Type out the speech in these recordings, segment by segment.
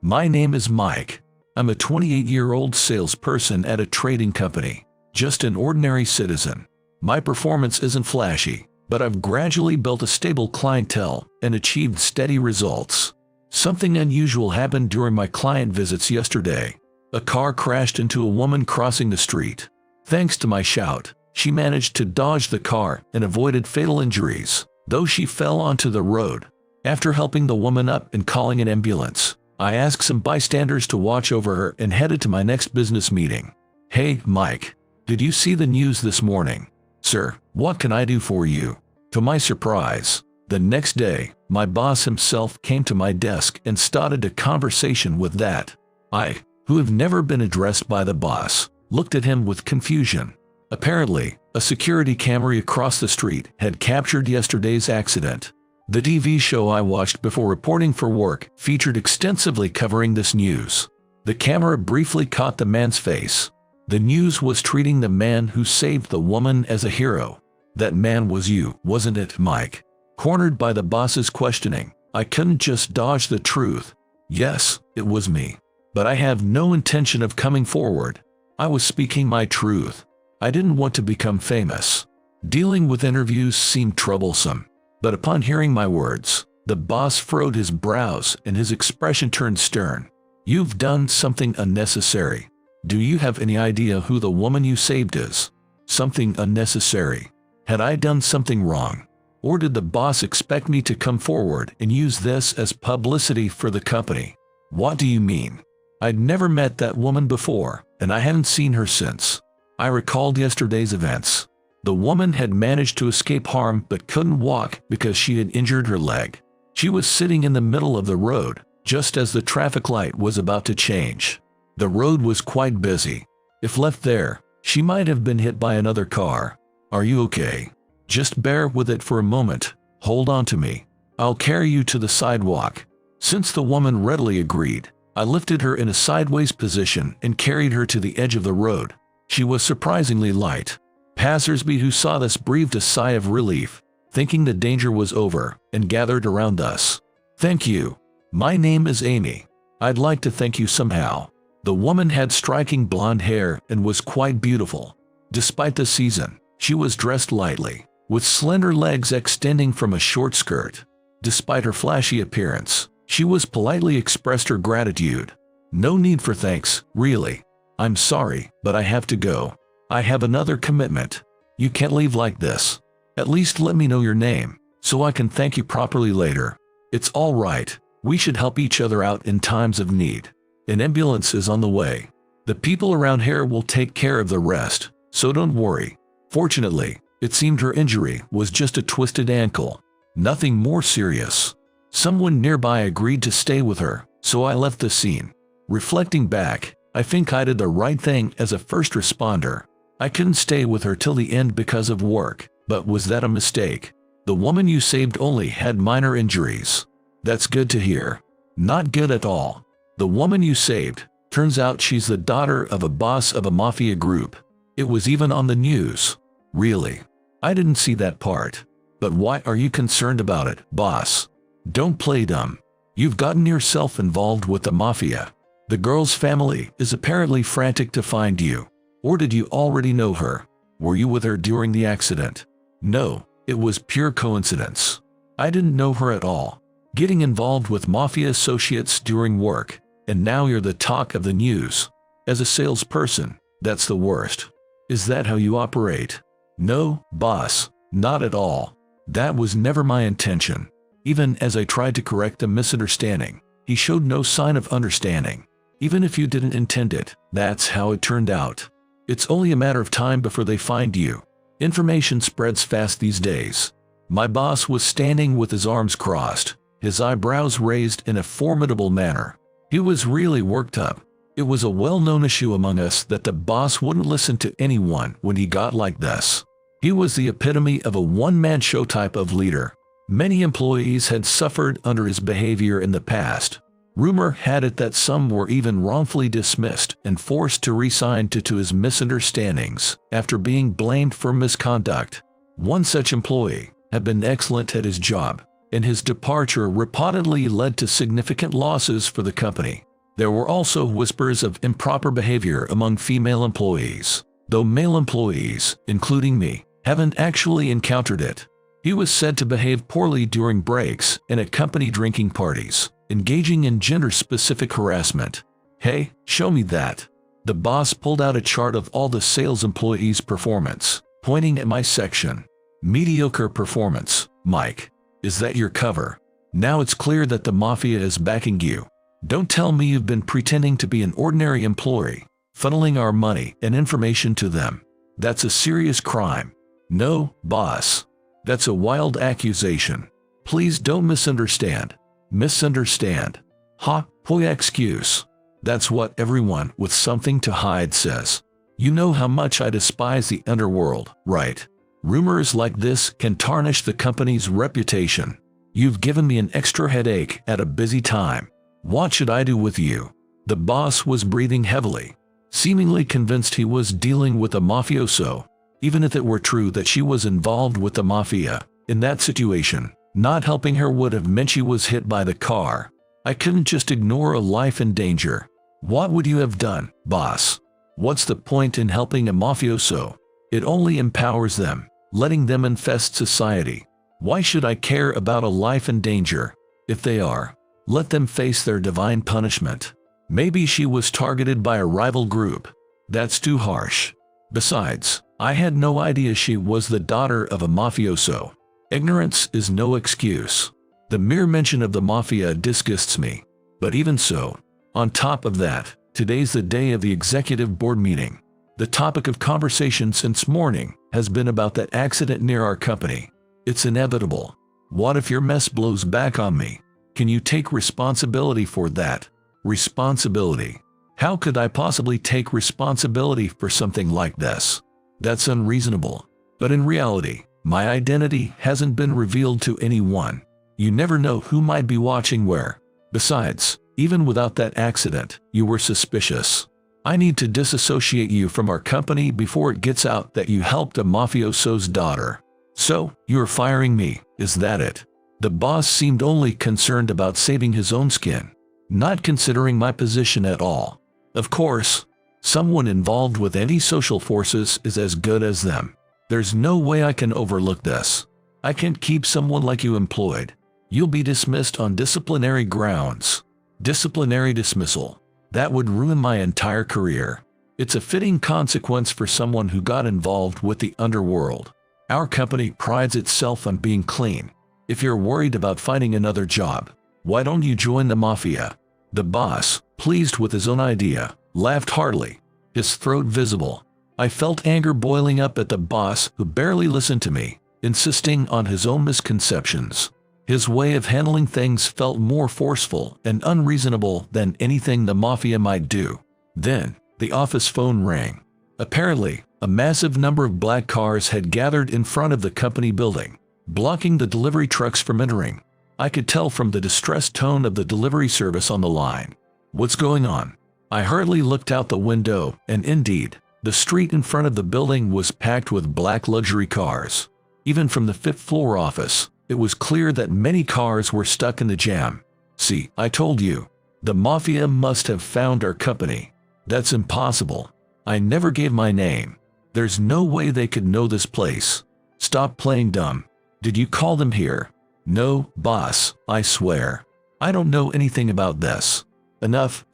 My name is Mike. I'm a 28-year-old salesperson at a trading company. Just an ordinary citizen. My performance isn't flashy, but I've gradually built a stable clientele and achieved steady results. Something unusual happened during my client visits yesterday. A car crashed into a woman crossing the street. Thanks to my shout, she managed to dodge the car and avoided fatal injuries, though she fell onto the road. After helping the woman up and calling an ambulance, I asked some bystanders to watch over her and headed to my next business meeting. Hey, Mike, did you see the news this morning? Sir, what can I do for you? To my surprise, the next day, my boss himself came to my desk and started a conversation with that. I, who have never been addressed by the boss, looked at him with confusion. Apparently, a security camera across the street had captured yesterday's accident. The TV show I watched before reporting for work featured extensively covering this news. The camera briefly caught the man's face. The news was treating the man who saved the woman as a hero. That man was you, wasn't it, Mike? Cornered by the boss's questioning, I couldn't just dodge the truth. Yes, it was me. But I have no intention of coming forward. I was speaking my truth. I didn't want to become famous. Dealing with interviews seemed troublesome. But upon hearing my words, the boss furrowed his brows and his expression turned stern. You've done something unnecessary. Do you have any idea who the woman you saved is? Something unnecessary. Had I done something wrong? Or did the boss expect me to come forward and use this as publicity for the company? What do you mean? I'd never met that woman before, and I haven't seen her since. I recalled yesterday's events. The woman had managed to escape harm but couldn't walk because she had injured her leg. She was sitting in the middle of the road, just as the traffic light was about to change. The road was quite busy. If left there, she might have been hit by another car. Are you okay? Just bear with it for a moment. Hold on to me. I'll carry you to the sidewalk. Since the woman readily agreed, I lifted her in a sideways position and carried her to the edge of the road. She was surprisingly light. Passersby who saw this breathed a sigh of relief, thinking the danger was over, and gathered around us. Thank you. My name is Amy. I'd like to thank you somehow. The woman had striking blonde hair and was quite beautiful. Despite the season, she was dressed lightly, with slender legs extending from a short skirt. Despite her flashy appearance, she was politely expressed her gratitude. No need for thanks, really. I'm sorry, but I have to go. I have another commitment. You can't leave like this. At least let me know your name, so I can thank you properly later. It's all right. We should help each other out in times of need. An ambulance is on the way. The people around here will take care of the rest, so don't worry. Fortunately, it seemed her injury was just a twisted ankle. Nothing more serious. Someone nearby agreed to stay with her, so I left the scene. Reflecting back, I think I did the right thing as a first responder. I couldn't stay with her till the end because of work, but was that a mistake? The woman you saved only had minor injuries. That's good to hear. Not good at all. The woman you saved, turns out she's the daughter of a boss of a mafia group. It was even on the news. Really? I didn't see that part. But why are you concerned about it, boss? Don't play dumb. You've gotten yourself involved with the mafia. The girl's family is apparently frantic to find you. Or did you already know her? Were you with her during the accident? No, it was pure coincidence. I didn't know her at all. Getting involved with mafia associates during work, and now you're the talk of the news. As a salesperson, that's the worst. Is that how you operate? No, boss, not at all. That was never my intention. Even as I tried to correct the misunderstanding, he showed no sign of understanding. Even if you didn't intend it, that's how it turned out. It's only a matter of time before they find you. Information spreads fast these days. My boss was standing with his arms crossed, his eyebrows raised in a formidable manner. He was really worked up. It was a well-known issue among us that the boss wouldn't listen to anyone when he got like this. He was the epitome of a one-man show type of leader. Many employees had suffered under his behavior in the past. Rumor had it that some were even wrongfully dismissed and forced to resign due to his misunderstandings after being blamed for misconduct. One such employee had been excellent at his job, and his departure reportedly led to significant losses for the company. There were also whispers of improper behavior among female employees, though male employees, including me, haven't actually encountered it. He was said to behave poorly during breaks and at company drinking parties, engaging in gender-specific harassment. Hey, show me that. The boss pulled out a chart of all the sales employees' performance, pointing at my section. Mediocre performance, Mike. Is that your cover? Now it's clear that the mafia is backing you. Don't tell me you've been pretending to be an ordinary employee, funneling our money and information to them. That's a serious crime. No, boss. That's a wild accusation. Please don't misunderstand. Misunderstand. Ha, poi excuse. That's what everyone with something to hide says. You know how much I despise the underworld, right? Rumors like this can tarnish the company's reputation. You've given me an extra headache at a busy time. What should I do with you? The boss was breathing heavily, seemingly convinced he was dealing with a mafioso. Even if it were true that she was involved with the mafia, in that situation, not helping her would have meant she was hit by the car. I couldn't just ignore a life in danger. What would you have done, boss? What's the point in helping a mafioso? It only empowers them, letting them infest society. Why should I care about a life in danger? If they are, let them face their divine punishment. Maybe she was targeted by a rival group. That's too harsh. Besides, I had no idea she was the daughter of a mafioso. Ignorance is no excuse. The mere mention of the mafia disgusts me. But even so, on top of that, today's the day of the executive board meeting. The topic of conversation since morning has been about that accident near our company. It's inevitable. What if your mess blows back on me? Can you take responsibility for that? Responsibility? How could I possibly take responsibility for something like this? That's unreasonable. But in reality, my identity hasn't been revealed to anyone. You never know who might be watching where. Besides, even without that accident, you were suspicious. I need to disassociate you from our company before it gets out that you helped a mafioso's daughter. So, you're firing me, is that it? The boss seemed only concerned about saving his own skin, not considering my position at all. Of course, someone involved with anti-social forces is as good as them. There's no way I can overlook this. I can't keep someone like you employed. You'll be dismissed on disciplinary grounds. Disciplinary dismissal. That would ruin my entire career. It's a fitting consequence for someone who got involved with the underworld. Our company prides itself on being clean. If you're worried about finding another job, why don't you join the mafia? The boss, pleased with his own idea, laughed heartily, his throat visible. I felt anger boiling up at the boss who barely listened to me, insisting on his own misconceptions. His way of handling things felt more forceful and unreasonable than anything the mafia might do. Then, the office phone rang. Apparently, a massive number of black cars had gathered in front of the company building, blocking the delivery trucks from entering. I could tell from the distressed tone of the delivery service on the line. What's going on? I hurriedly looked out the window, and indeed, the street in front of the building was packed with black luxury cars. Even from the fifth-floor office, it was clear that many cars were stuck in the jam. See, I told you. The mafia must have found our company. That's impossible. I never gave my name. There's no way they could know this place. Stop playing dumb. Did you call them here? No, boss, I swear. I don't know anything about this. Enough.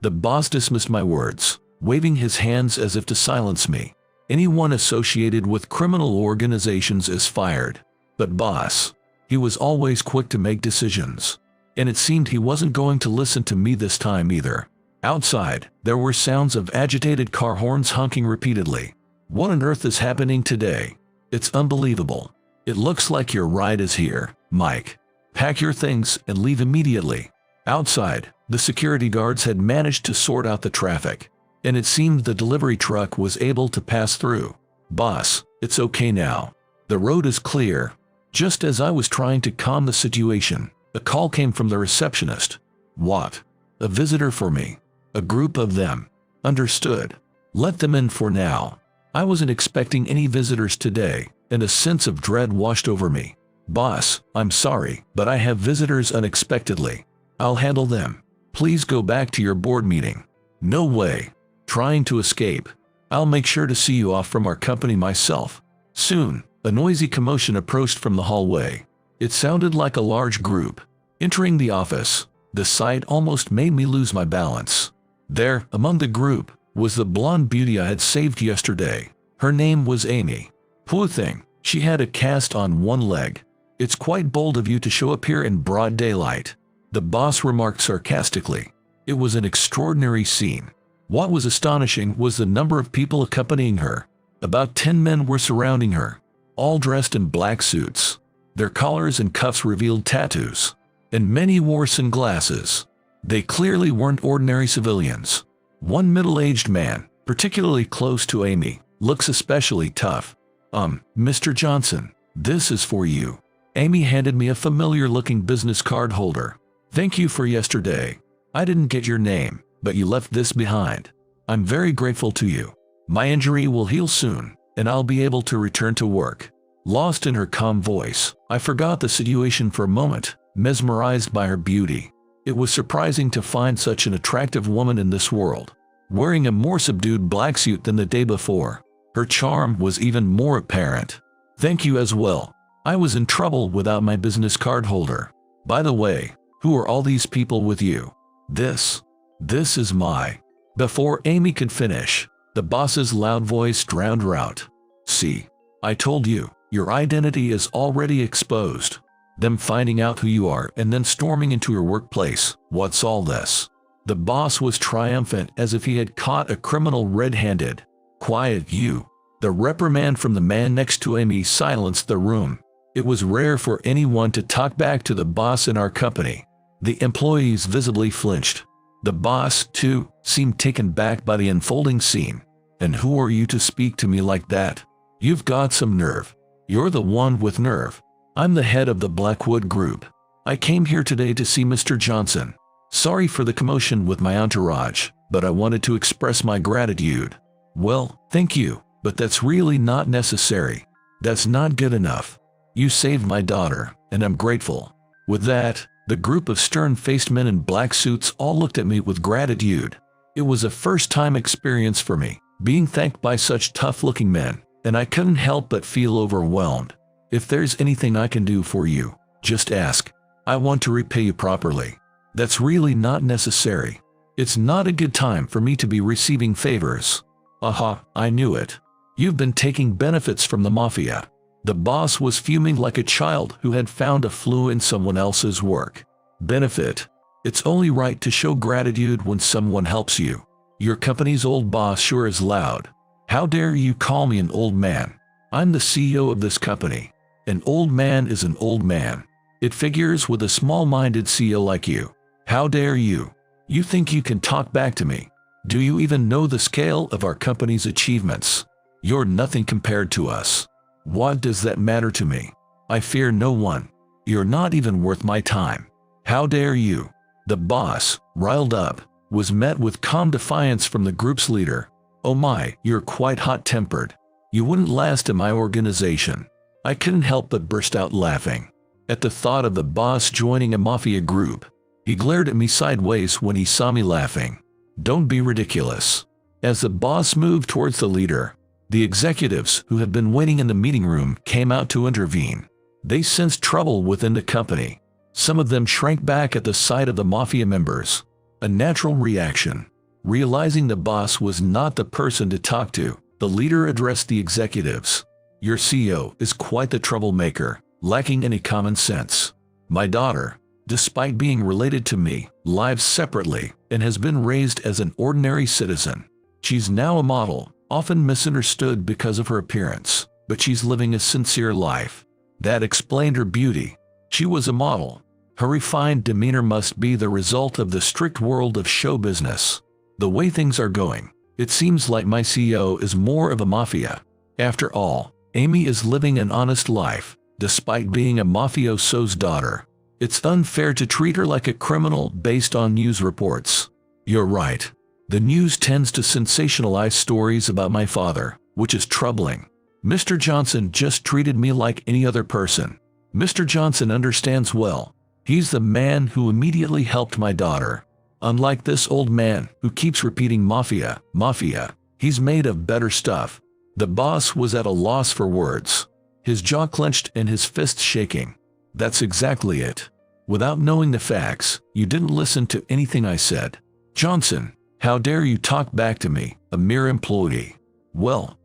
The boss dismissed my words, waving his hands as if to silence me. Anyone associated with criminal organizations is fired. But boss, he was always quick to make decisions. And it seemed he wasn't going to listen to me this time either. Outside, there were sounds of agitated car horns honking repeatedly. What on earth is happening today? It's unbelievable. It looks like your ride is here, Mike. Pack your things and leave immediately. Outside, the security guards had managed to sort out the traffic, and it seemed the delivery truck was able to pass through. Boss, it's okay now. The road is clear. Just as I was trying to calm the situation, a call came from the receptionist. What? A visitor for me. A group of them. Understood. Let them in for now. I wasn't expecting any visitors today, and a sense of dread washed over me. Boss, I'm sorry, but I have visitors unexpectedly. I'll handle them. Please go back to your board meeting. No way. Trying to escape. I'll make sure to see you off from our company myself. Soon, a noisy commotion approached from the hallway. It sounded like a large group. Entering the office, the sight almost made me lose my balance. There, among the group, was the blonde beauty I had saved yesterday. Her name was Amy. Poor thing, she had a cast on one leg. It's quite bold of you to show up here in broad daylight, the boss remarked sarcastically. It was an extraordinary scene. What was astonishing was the number of people accompanying her. About 10 men were surrounding her, all dressed in black suits. Their collars and cuffs revealed tattoos, and many wore sunglasses. They clearly weren't ordinary civilians. One middle-aged man, particularly close to Amy, looks especially tough. Mr. Johnson, this is for you. Amy handed me a familiar-looking business card holder. Thank you for yesterday. I didn't get your name, but you left this behind. I'm very grateful to you. My injury will heal soon, and I'll be able to return to work. Lost in her calm voice, I forgot the situation for a moment, mesmerized by her beauty. It was surprising to find such an attractive woman in this world, wearing a more subdued black suit than the day before. Her charm was even more apparent. Thank you as well. I was in trouble without my business card holder. By the way, who are all these people with you? This is my... Before Amy could finish, the boss's loud voice drowned her out. See, I told you, your identity is already exposed. Them finding out who you are and then storming into your workplace, what's all this? The boss was triumphant as if he had caught a criminal red-handed. Quiet you. The reprimand from the man next to Amy silenced the room. It was rare for anyone to talk back to the boss in our company. The employees visibly flinched. The boss, too, seemed taken back by the unfolding scene. And who are you to speak to me like that? You've got some nerve. You're the one with nerve. I'm the head of the Blackwood Group. I came here today to see Mr. Johnson. Sorry for the commotion with my entourage, but I wanted to express my gratitude. Well, thank you, but that's really not necessary. That's not good enough. You saved my daughter, and I'm grateful. With that, the group of stern-faced men in black suits all looked at me with gratitude. It was a first-time experience for me, being thanked by such tough-looking men, and I couldn't help but feel overwhelmed. If there's anything I can do for you, just ask. I want to repay you properly. That's really not necessary. It's not a good time for me to be receiving favors. Aha, I knew it. You've been taking benefits from the mafia. The boss was fuming like a child who had found a flaw in someone else's work. Benefit. It's only right to show gratitude when someone helps you. Your company's old boss sure is loud. How dare you call me an old man? I'm the CEO of this company. An old man is an old man. It figures with a small-minded CEO like you. How dare you? You think you can talk back to me? Do you even know the scale of our company's achievements? You're nothing compared to us. What does that matter to me? I fear no one. You're not even worth my time. How dare you? The boss, riled up, was met with calm defiance from the group's leader. Oh my, you're quite hot-tempered. You wouldn't last in my organization. I couldn't help but burst out laughing. At the thought of the boss joining a mafia group, he glared at me sideways when he saw me laughing. Don't be ridiculous. As the boss moved towards the leader, the executives who had been waiting in the meeting room came out to intervene. They sensed trouble within the company. Some of them shrank back at the sight of the mafia members. A natural reaction. Realizing the boss was not the person to talk to, the leader addressed the executives. Your CEO is quite the troublemaker, lacking any common sense. My daughter, despite being related to me, lives separately and has been raised as an ordinary citizen. She's now a model, often misunderstood because of her appearance, but she's living a sincere life. That explained her beauty. She was a model. Her refined demeanor must be the result of the strict world of show business. The way things are going, it seems like my CEO is more of a mafia. After all, Amy is living an honest life, despite being a mafioso's daughter. It's unfair to treat her like a criminal based on news reports. You're right. The news tends to sensationalize stories about my father, which is troubling. Mr. Johnson just treated me like any other person. Mr. Johnson understands well. He's the man who immediately helped my daughter. Unlike this old man who keeps repeating mafia, mafia, he's made of better stuff. The boss was at a loss for words. His jaw clenched and his fists shaking. That's exactly it. Without knowing the facts, you didn't listen to anything I said. Johnson, how dare you talk back to me, a mere employee? Well,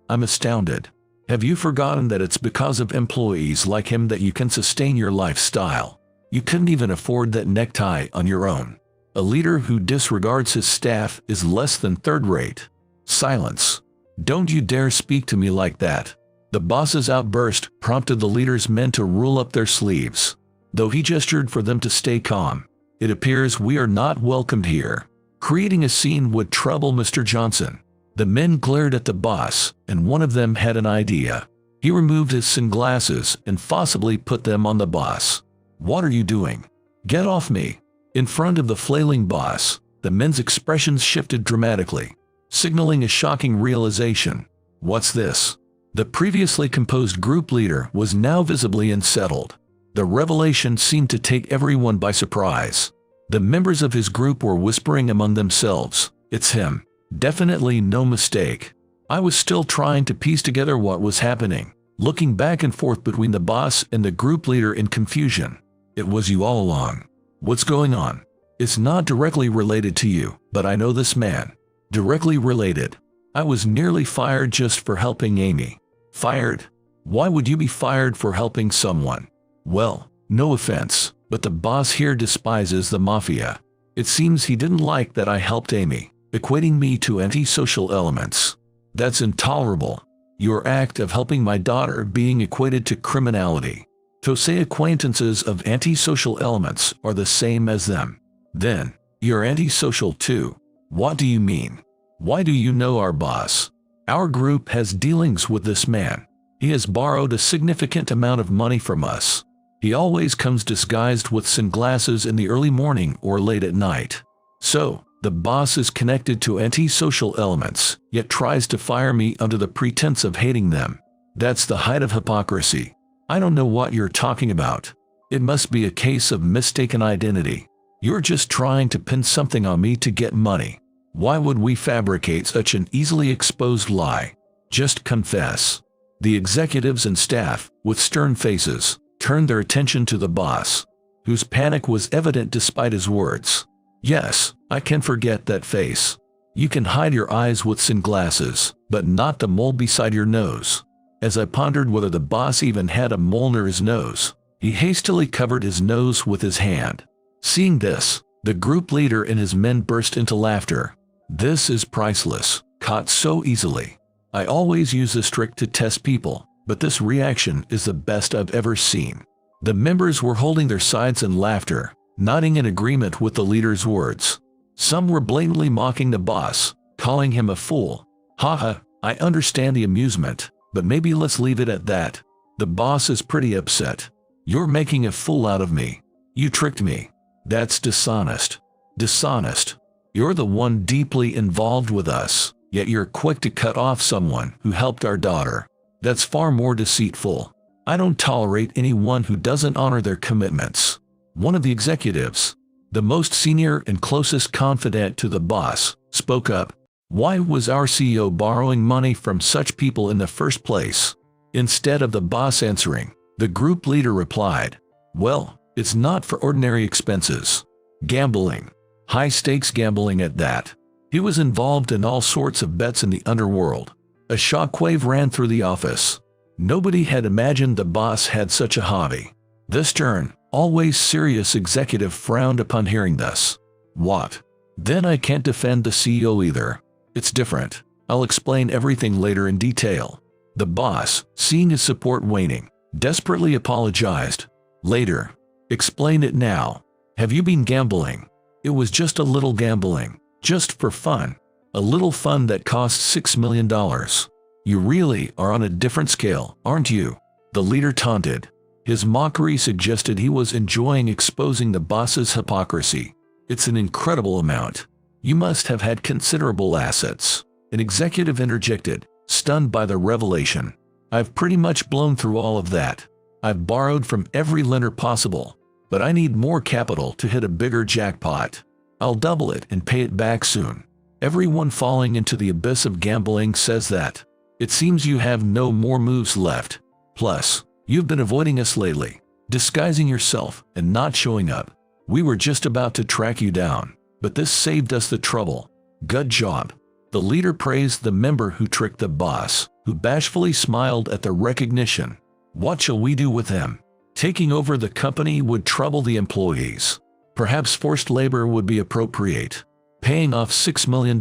I'm astounded. Have you forgotten that it's because of employees like him that you can sustain your lifestyle? You couldn't even afford that necktie on your own. A leader who disregards his staff is less than third-rate. Silence. Don't you dare speak to me like that. The boss's outburst prompted the leader's men to roll up their sleeves. Though he gestured for them to stay calm, it appears we are not welcomed here. Creating a scene would trouble Mr. Johnson. The men glared at the boss, and one of them had an idea. He removed his sunglasses and forcibly put them on the boss. What are you doing? Get off me. In front of the flailing boss, the men's expressions shifted dramatically, signaling a shocking realization. What's this? The previously composed group leader was now visibly unsettled. The revelation seemed to take everyone by surprise. The members of his group were whispering among themselves, "It's him. Definitely no mistake." I was still trying to piece together what was happening, looking back and forth between the boss and the group leader in confusion. It was you all along. What's going on? It's not directly related to you, but I know this man. Directly related. I was nearly fired just for helping Amy. Fired? Why would you be fired for helping someone? Well, no offense, but the boss here despises the mafia. It seems he didn't like that I helped Amy, equating me to antisocial elements. That's intolerable. Your act of helping my daughter being equated to criminality. To say acquaintances of antisocial elements are the same as them. Then, you're antisocial too. What do you mean? Why do you know our boss? Our group has dealings with this man. He has borrowed a significant amount of money from us. He always comes disguised with sunglasses in the early morning or late at night. So, the boss is connected to antisocial elements, yet tries to fire me under the pretense of hating them. That's the height of hypocrisy. I don't know what you're talking about. It must be a case of mistaken identity. You're just trying to pin something on me to get money. Why would we fabricate such an easily exposed lie? Just confess. The executives and staff, with stern faces, turned their attention to the boss, whose panic was evident despite his words. Yes, I can forget that face. You can hide your eyes with sunglasses, but not the mole beside your nose. As I pondered whether the boss even had a mole near his nose, he hastily covered his nose with his hand. Seeing this, the group leader and his men burst into laughter. This is priceless, caught so easily. I always use this trick to test people, but this reaction is the best I've ever seen. The members were holding their sides in laughter, nodding in agreement with the leader's words. Some were blatantly mocking the boss, calling him a fool. Haha, I understand the amusement, but maybe let's leave it at that. The boss is pretty upset. You're making a fool out of me. You tricked me. That's dishonest. Dishonest. You're the one deeply involved with us, yet you're quick to cut off someone who helped our daughter. That's far more deceitful. I don't tolerate anyone who doesn't honor their commitments. One of the executives, the most senior and closest confidant to the boss, spoke up. Why was our CEO borrowing money from such people in the first place? Instead of the boss answering, the group leader replied, "Well, it's not for ordinary expenses. Gambling. High-stakes gambling at that." He was involved in all sorts of bets in the underworld. A shockwave ran through the office. Nobody had imagined the boss had such a hobby. This stern, always serious executive frowned upon hearing this. What? Then I can't defend the CEO either. It's different. I'll explain everything later in detail. The boss, seeing his support waning, desperately apologized. Later. Explain it now. Have you been gambling? It was just a little gambling. Just for fun. A little fun that cost $6 million. You really are on a different scale, aren't you? The leader taunted. His mockery suggested he was enjoying exposing the boss's hypocrisy. It's an incredible amount. You must have had considerable assets. An executive interjected, stunned by the revelation. I've pretty much blown through all of that. I've borrowed from every lender possible, but I need more capital to hit a bigger jackpot. I'll double it and pay it back soon. Everyone falling into the abyss of gambling says that. It seems you have no more moves left. Plus, you've been avoiding us lately, disguising yourself and not showing up. We were just about to track you down, but this saved us the trouble. Good job. The leader praised the member who tricked the boss, who bashfully smiled at the recognition. What shall we do with him? Taking over the company would trouble the employees. Perhaps forced labor would be appropriate. Paying off $6 million.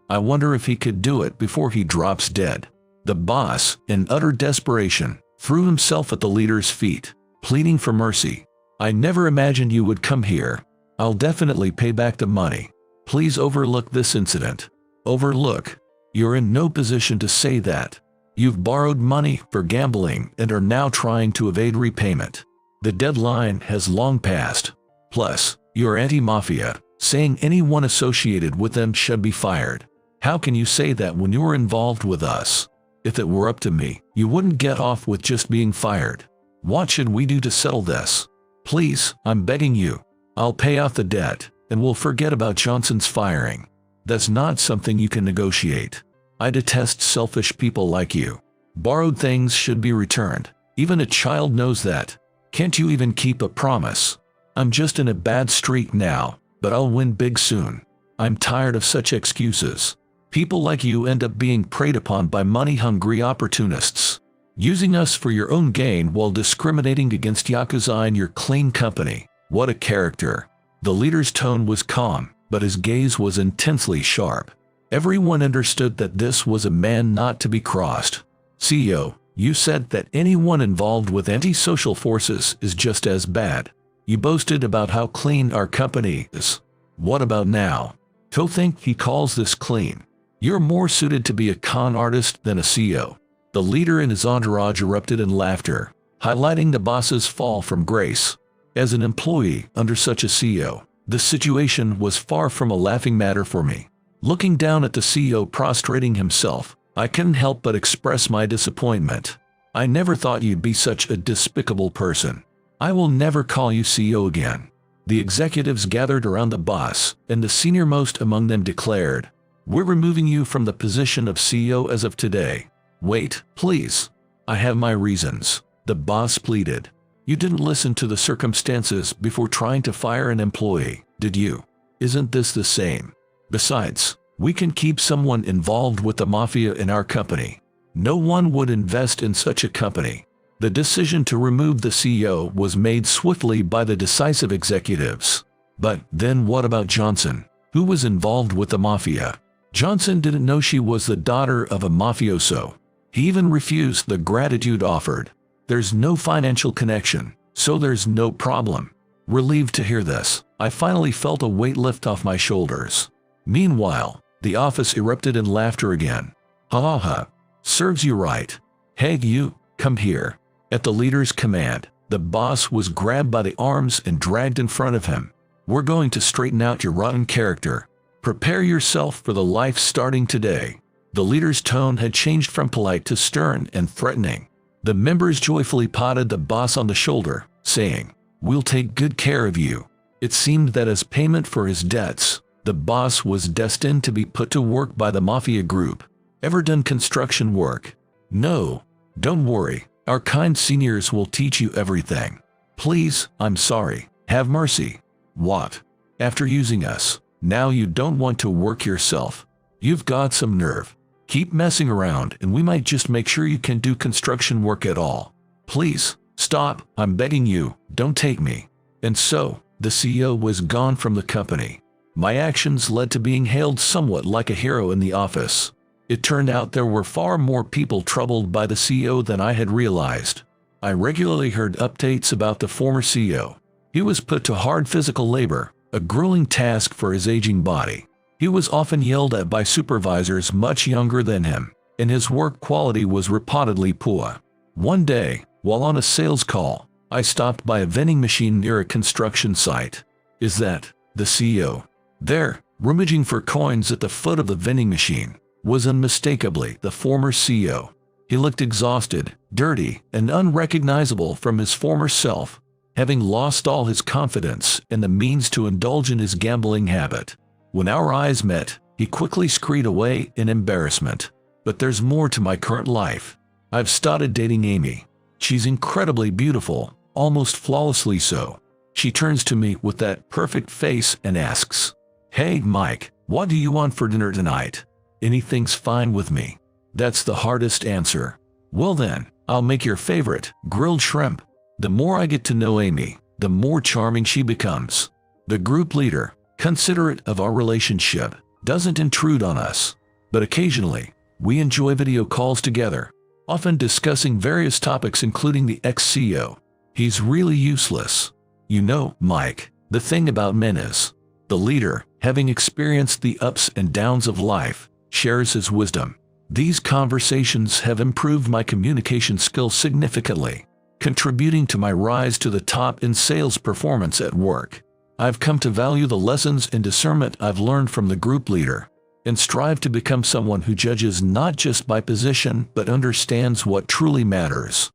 I wonder if he could do it before he drops dead. The boss, in utter desperation, threw himself at the leader's feet, pleading for mercy. I never imagined you would come here. I'll definitely pay back the money. Please overlook this incident. Overlook? You're in no position to say that. You've borrowed money for gambling and are now trying to evade repayment. The deadline has long passed. Plus, you're anti-mafia, saying anyone associated with them should be fired. How can you say that when you're involved with us? If it were up to me, you wouldn't get off with just being fired. What should we do to settle this? Please, I'm begging you. I'll pay off the debt, and we'll forget about Johnson's firing. That's not something you can negotiate. I detest selfish people like you. Borrowed things should be returned. Even a child knows that. Can't you even keep a promise? I'm just in a bad streak now, but I'll win big soon. I'm tired of such excuses. People like you end up being preyed upon by money-hungry opportunists, using us for your own gain while discriminating against Yakuza and your clean company. What a character. The leader's tone was calm, but his gaze was intensely sharp. Everyone understood that this was a man not to be crossed. CEO, you said that anyone involved with antisocial forces is just as bad. You boasted about how clean our company is. What about now? To think he calls this clean. You're more suited to be a con artist than a CEO. The leader and his entourage erupted in laughter, highlighting the boss's fall from grace. As an employee under such a CEO, the situation was far from a laughing matter for me. Looking down at the CEO prostrating himself, I couldn't help but express my disappointment. I never thought you'd be such a despicable person. I will never call you CEO again. The executives gathered around the boss, and the senior-most among them declared, "We're removing you from the position of CEO as of today." Wait, please. I have my reasons. The boss pleaded. You didn't listen to the circumstances before trying to fire an employee, did you? Isn't this the same? Besides, we can keep someone involved with the mafia in our company. No one would invest in such a company. The decision to remove the CEO was made swiftly by the decisive executives. But then what about Johnson, who was involved with the mafia? Johnson didn't know she was the daughter of a mafioso. He even refused the gratitude offered. There's no financial connection, so there's no problem. Relieved to hear this, I finally felt a weight lift off my shoulders. Meanwhile, the office erupted in laughter again. Ha ha ha. Serves you right. Hey you, come here. At the leader's command, the boss was grabbed by the arms and dragged in front of him. We're going to straighten out your rotten character. Prepare yourself for the life starting today. The leader's tone had changed from polite to stern and threatening. The members joyfully patted the boss on the shoulder, saying, "We'll take good care of you." It seemed that as payment for his debts, the boss was destined to be put to work by the mafia group. Ever done construction work? No. Don't worry, our kind seniors will teach you everything. Please, I'm sorry, have mercy. What? After using us, now you don't want to work yourself? You've got some nerve. Keep messing around and we might just make sure you can do construction work at all. Please, stop, I'm begging you, don't take me. And so, the CEO was gone from the company. My actions led to being hailed somewhat like a hero in the office. It turned out there were far more people troubled by the CEO than I had realized. I regularly heard updates about the former CEO. He was put to hard physical labor, a grueling task for his aging body. He was often yelled at by supervisors much younger than him, and his work quality was reportedly poor. One day, while on a sales call, I stopped by a vending machine near a construction site. Is that the CEO? There, rummaging for coins at the foot of the vending machine, was unmistakably the former CEO. He looked exhausted, dirty, and unrecognizable from his former self. having lost all his confidence and the means to indulge in his gambling habit. When our eyes met, he quickly scurried away in embarrassment. But there's more to my current life. I've started dating Amy. She's incredibly beautiful, almost flawlessly so. She turns to me with that perfect face and asks, "Hey, Mike, what do you want for dinner tonight?" "Anything's fine with me." That's the hardest answer. "Well then, I'll make your favorite, grilled shrimp." The more I get to know Amy, the more charming she becomes. The group leader, considerate of our relationship, doesn't intrude on us. But occasionally, we enjoy video calls together, often discussing various topics including the ex-CEO. He's really useless. You know, Mike, the thing about men is, the leader, having experienced the ups and downs of life, shares his wisdom. These conversations have improved my communication skills significantly, contributing to my rise to the top in sales performance at work. I've come to value the lessons and discernment I've learned from the group leader, and strive to become someone who judges not just by position but understands what truly matters.